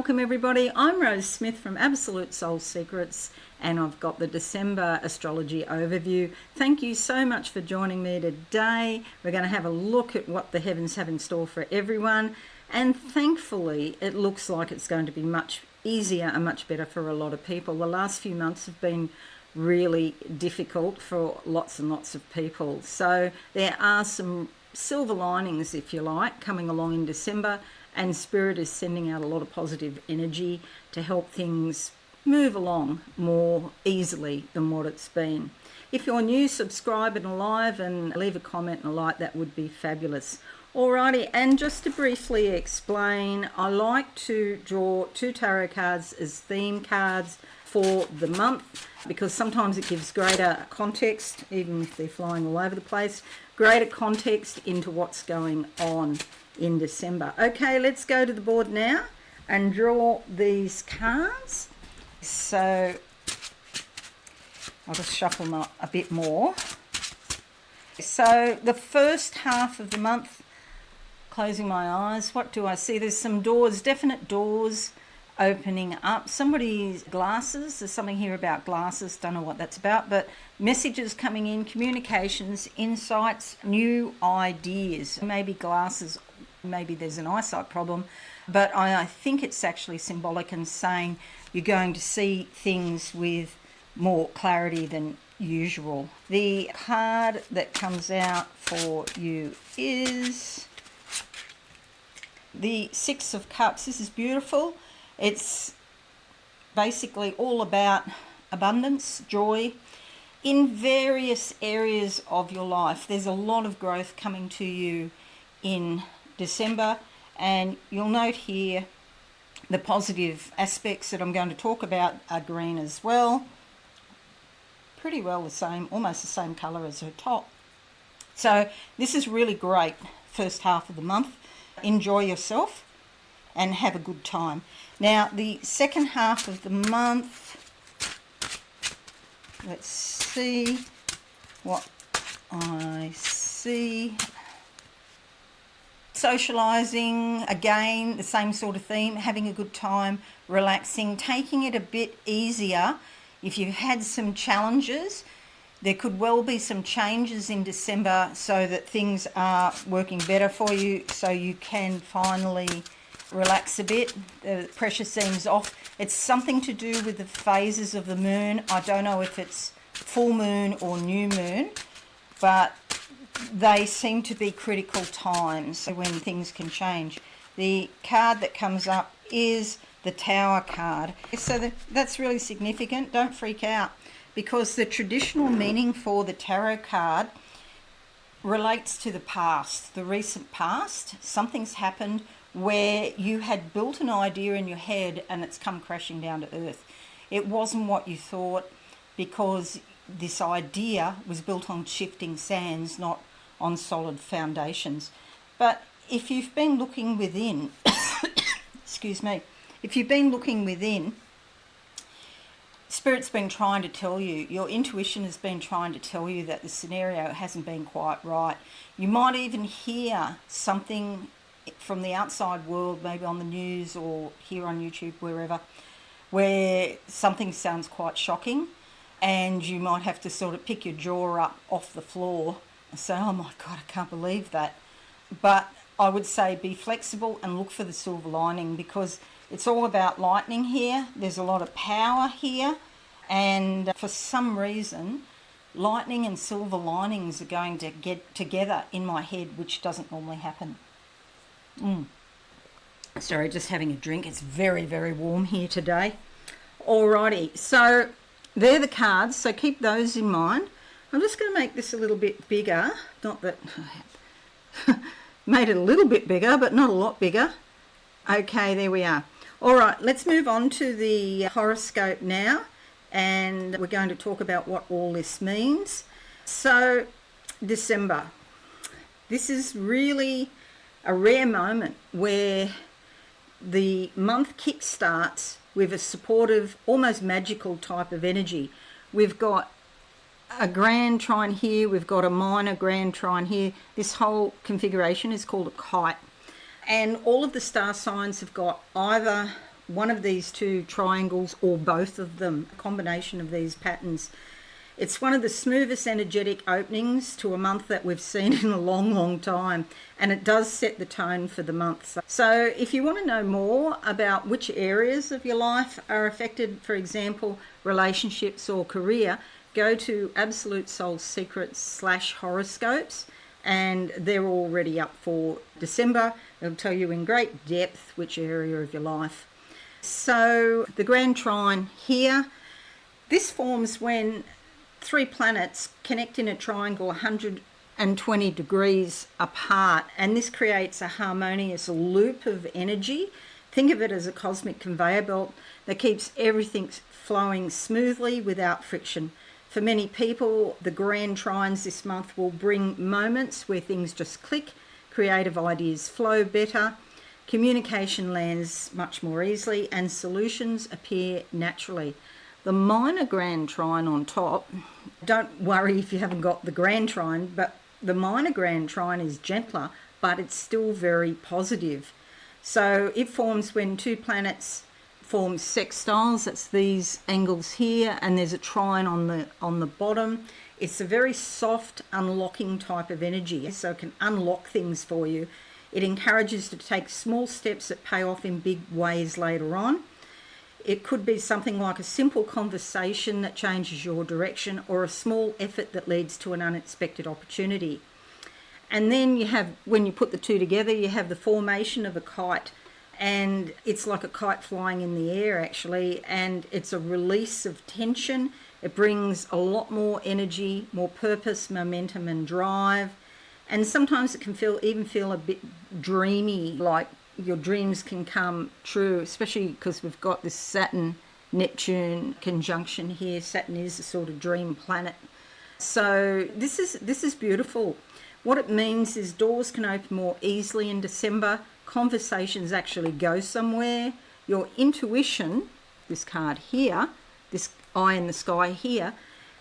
welcome everybody. I'm Rose Smith from Absolute Soul Secrets, and I've got the December Astrology Overview. Thank you so much for joining me today. We're going to have a look at what the heavens have in store for everyone, and thankfully it looks like it's going to be much easier and much better for a lot of people. The last few months have been really difficult for lots and lots of people, so there are some silver linings, if you like, coming along in December, and Spirit is sending out a lot of positive energy to help things move along more easily than what it's been. If you're new, subscribe and alive and leave a comment and a like, that would be fabulous. Alrighty, and just to briefly explain, I like to draw 2 tarot cards as theme cards for the month, because sometimes it gives greater context, even if they're flying all over the place, greater context into what's going on in December. Okay, let's go to the board now and draw these cards. So I'll just shuffle them up a bit more. So the first half of the month, closing my eyes, what do I see? There's some doors, definite doors opening up. Somebody's glasses, there's something here about glasses, don't know what that's about, but messages coming in, communications, insights, new ideas. Maybe glasses, maybe there's an eyesight problem, but I think it's actually symbolic and saying you're going to see things with more clarity than usual. The card that comes out for you is the Six of Cups. This is beautiful. It's basically all about abundance, joy, in various areas of your life. There's a lot of growth coming to you in December, and you'll note here the positive aspects that I'm going to talk about are green as well. Pretty well the same, almost the same colour as her top. So this is really great first half of the month. Enjoy yourself and have a good time. Now the second half of the month, let's see what I see. Socializing, again, the same sort of theme, having a good time, relaxing, taking it a bit easier. If you've had some challenges, there could well be some changes in December so that things are working better for you, so you can finally relax a bit. The pressure seems off. It's something to do with the phases of the moon. I don't know if it's full moon or new moon, but they seem to be critical times when things can change. The card that comes up is the Tower card. So that's really significant. Don't freak out, because the traditional meaning for the tarot card relates to the past, the recent past. Something's happened where you had built an idea in your head and it's come crashing down to earth. It wasn't what you thought, because this idea was built on shifting sands, not on solid foundations. But if you've been looking within, excuse me, if you've been looking within, Spirit's been trying to tell you, your intuition has been trying to tell you that the scenario hasn't been quite right. You might even hear something from the outside world, maybe on the news or here on YouTube, wherever, where something sounds quite shocking, and you might have to sort of pick your jaw up off the floor and say, oh my God, I can't believe that. But I would say be flexible and look for the silver lining, because it's all about lightning here. There's a lot of power here, and for some reason lightning and silver linings are going to get together in my head, which doesn't normally happen. Sorry, just having a drink. It's very, very warm here today. Alrighty, so they're the cards, so keep those in mind. I'm just going to make this a little bit bigger. Not that made it a little bit bigger, but not a lot bigger. Okay, there we are. All right, let's move on to the horoscope now, and we're going to talk about what all this means. So, December. This is really a rare moment where the month kick-starts with a supportive, almost magical type of energy. We've got a Grand Trine here, we've got a minor Grand Trine here. This whole configuration is called a Kite. And all of the star signs have got either one of these two triangles or both of them, a combination of these patterns. It's one of the smoothest energetic openings to a month that we've seen in a long, long time, and it does set the tone for the month. So if you want to know more about which areas of your life are affected, for example, relationships or career, go to Absolute Soul Secrets /horoscopes, and they're already up for December. It'll tell you in great depth which area of your life. So the Grand Trine here, this forms when three planets connect in a triangle 120 degrees apart, and this creates a harmonious loop of energy. Think of it as a cosmic conveyor belt that keeps everything flowing smoothly without friction. For many people, the Grand Trines this month will bring moments where things just click, creative ideas flow better, communication lands much more easily, and solutions appear naturally. The minor Grand Trine on top, don't worry if you haven't got the Grand Trine, but the minor Grand Trine is gentler, but it's still very positive. So it forms when two planets form sextiles. That's these angles here, and there's a trine on the bottom. It's a very soft, unlocking type of energy, so it can unlock things for you. It encourages you to take small steps that pay off in big ways later on. It could be something like a simple conversation that changes your direction, or a small effort that leads to an unexpected opportunity. And then you have, when you put the two together, you have the formation of a kite. And it's like a kite flying in the air, actually, and it's a release of tension. It brings a lot more energy, more purpose, momentum, and drive. And sometimes it can even feel a bit dreamy, like your dreams can come true, especially because we've got this Saturn-Neptune conjunction here. Saturn is a sort of dream planet. So this is beautiful. What it means is doors can open more easily in December. Conversations actually go somewhere. Your intuition, this card here, this eye in the sky here,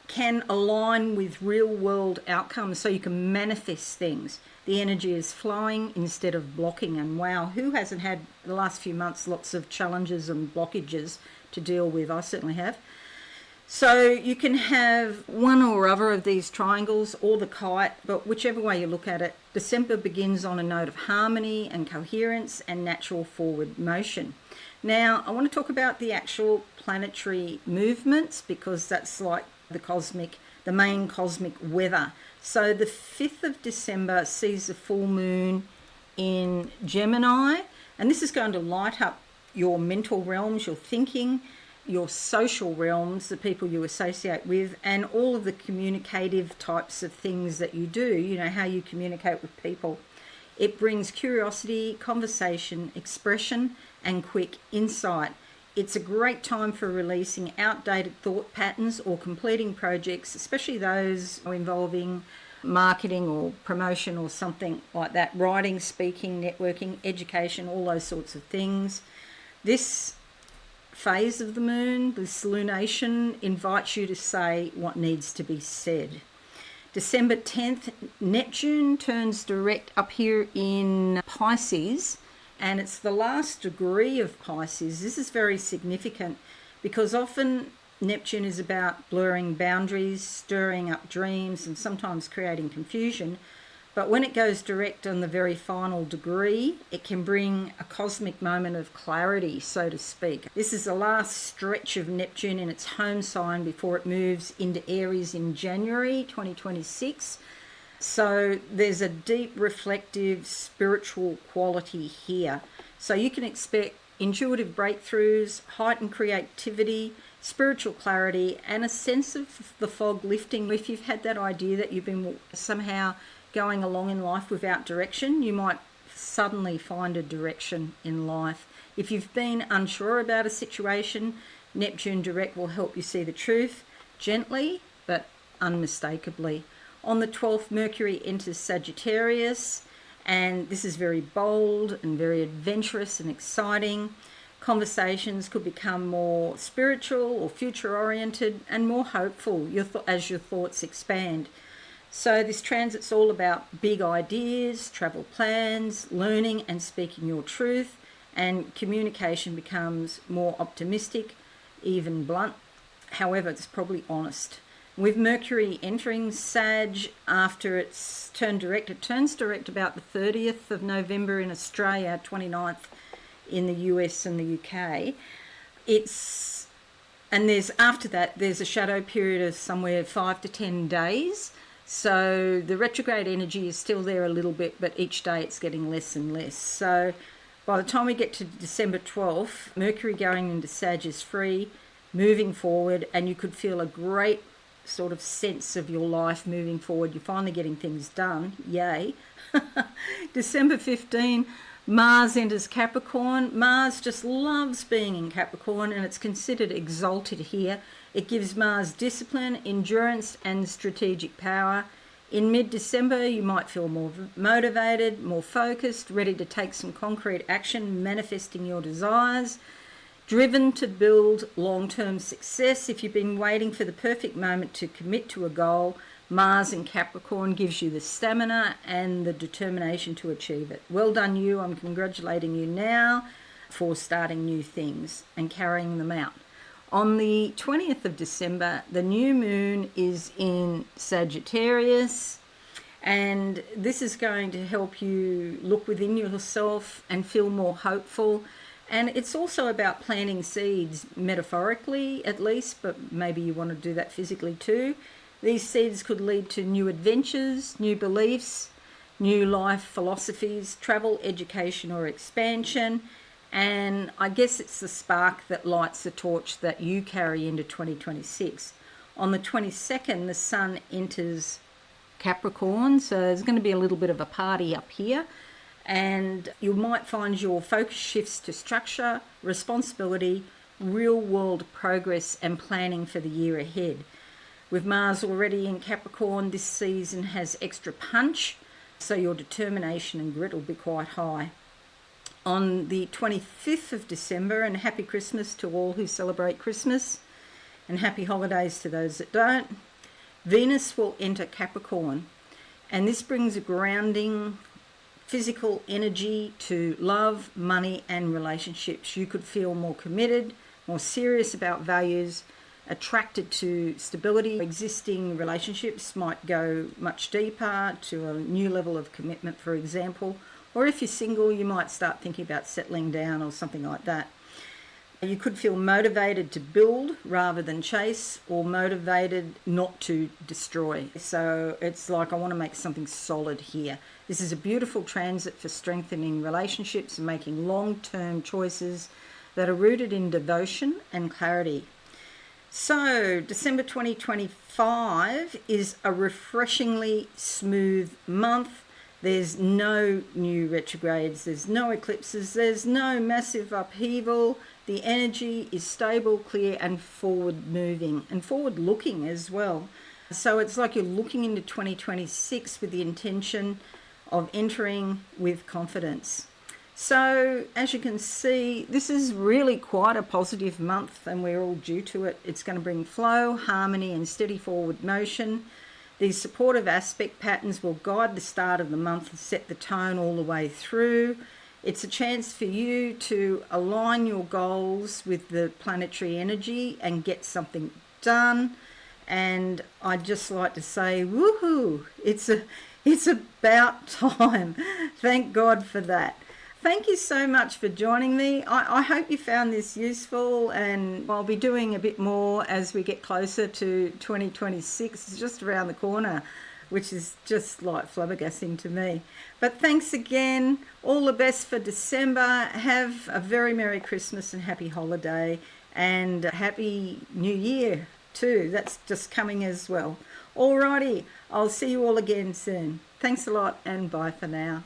can align with real world outcomes, so you can manifest things. The energy is flowing instead of blocking, and wow, who hasn't had the last few months lots of challenges and blockages to deal with? I certainly have. So you can have one or other of these triangles or the kite, but whichever way you look at it, December begins on a note of harmony and coherence and natural forward motion. Now, I want to talk about the actual planetary movements, because that's like the main cosmic weather. So the 5th of December sees the full moon in Gemini, and this is going to light up your mental realms, your thinking, your social realms, the people you associate with, and all of the communicative types of things that you do, you know, how you communicate with people. It brings curiosity, conversation, expression, and quick insight. It's a great time for releasing outdated thought patterns or completing projects, especially those involving marketing or promotion or something like that, writing, speaking, networking, education, all those sorts of things. This phase of the moon, this lunation, invites you to say what needs to be said. December 10th, Neptune turns direct up here in Pisces, and it's the last degree of Pisces. This is very significant because often Neptune is about blurring boundaries, stirring up dreams, and sometimes creating confusion. But when it goes direct on the very final degree, it can bring a cosmic moment of clarity, so to speak. This is the last stretch of Neptune in its home sign before it moves into Aries in January 2026. So there's a deep, reflective, spiritual quality here. So you can expect intuitive breakthroughs, heightened creativity, spiritual clarity, and a sense of the fog lifting. If you've had that idea that you've been somehow going along in life without direction, you might suddenly find a direction in life. If you've been unsure about a situation, Neptune direct will help you see the truth gently but unmistakably. On the 12th, Mercury enters Sagittarius, and this is very bold and very adventurous and exciting. Conversations could become more spiritual or future-oriented and more hopeful as your thoughts expand. So this transit's all about big ideas, travel plans, learning and speaking your truth, and communication becomes more optimistic, even blunt. However, it's probably honest. With Mercury entering Sag after it's turned direct, it turns direct about the 30th of November in Australia, 29th in the US and the UK. After that, there's a shadow period of somewhere 5 to 10 days. So the retrograde energy is still there a little bit, but each day it's getting less and less. So by the time we get to December 12th, Mercury going into Sag is free, moving forward, and you could feel a great sort of sense of your life moving forward. You're finally getting things done. Yay. December 15, Mars enters Capricorn. Mars just loves being in Capricorn, and it's considered exalted here. It gives Mars discipline, endurance, and strategic power. In mid-December, you might feel more motivated, more focused, ready to take some concrete action, manifesting your desires, driven to build long-term success. If you've been waiting for the perfect moment to commit to a goal, Mars in Capricorn gives you the stamina and the determination to achieve it. Well done you. I'm congratulating you now for starting new things and carrying them out. On the 20th of December, the new moon is in Sagittarius, and this is going to help you look within yourself and feel more hopeful. And it's also about planting seeds, metaphorically at least, but maybe you want to do that physically too. These seeds could lead to new adventures, new beliefs, new life philosophies, travel, education or expansion. And I guess it's the spark that lights the torch that you carry into 2026. On the 22nd, the sun enters Capricorn, so there's going to be a little bit of a party up here. And you might find your focus shifts to structure, responsibility, real-world progress and planning for the year ahead. With Mars already in Capricorn, this season has extra punch, so your determination and grit will be quite high. On the 25th of December, and happy Christmas to all who celebrate Christmas, and happy holidays to those that don't, Venus will enter Capricorn, and this brings a grounding physical energy to love, money and relationships. You could feel more committed, more serious about values, attracted to stability. Existing relationships might go much deeper to a new level of commitment, for example. Or if you're single, you might start thinking about settling down or something like that. You could feel motivated to build rather than chase, or motivated not to destroy. So it's like, I want to make something solid here. This is a beautiful transit for strengthening relationships and making long-term choices that are rooted in devotion and clarity. So December 2025 is a refreshingly smooth month. There's no new retrogrades, there's no eclipses, there's no massive upheaval. The energy is stable, clear and forward moving and forward looking as well. So it's like you're looking into 2026 with the intention of entering with confidence. So as you can see, this is really quite a positive month and we're all due to it. It's going to bring flow, harmony and steady forward motion. These supportive aspect patterns will guide the start of the month and set the tone all the way through. It's a chance for you to align your goals with the planetary energy and get something done. And I'd just like to say, woohoo! It's about time. Thank God for that. Thank you so much for joining me. I hope you found this useful, and I'll be doing a bit more as we get closer to 2026. It's just around the corner, which is just like flabbergasting to me. But thanks again. All the best for December. Have a very Merry Christmas and happy holiday, and Happy New Year too. That's just coming as well. Alrighty, I'll see you all again soon. Thanks a lot and bye for now.